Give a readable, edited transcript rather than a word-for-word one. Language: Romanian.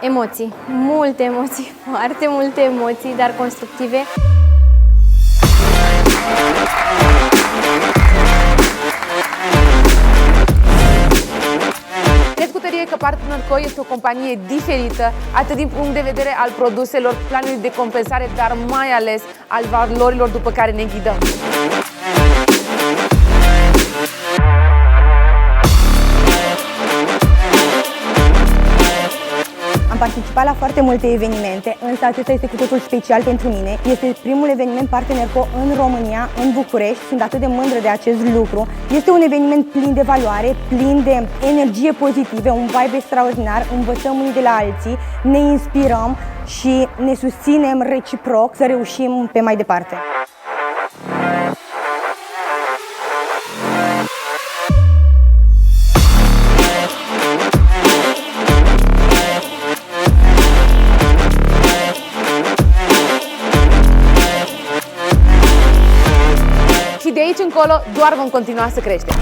Emoții, multe emoții, foarte multe emoții, dar constructive. Cred cu tărie că Partner Co este o companie diferită, atât din punct de vedere al produselor, planului de compensare, dar mai ales al valorilor după care ne ghidăm. Am participat la foarte multe evenimente, însă acesta este cu totul special pentru mine. Este primul eveniment Partner Co în România, în București. Sunt atât de mândră de acest lucru. Este un eveniment plin de valoare, plin de energie pozitive, un vibe extraordinar. Învățăm unii de la alții, ne inspirăm și ne susținem reciproc să reușim pe mai departe. Și de aici încolo doar vom continua să creștem.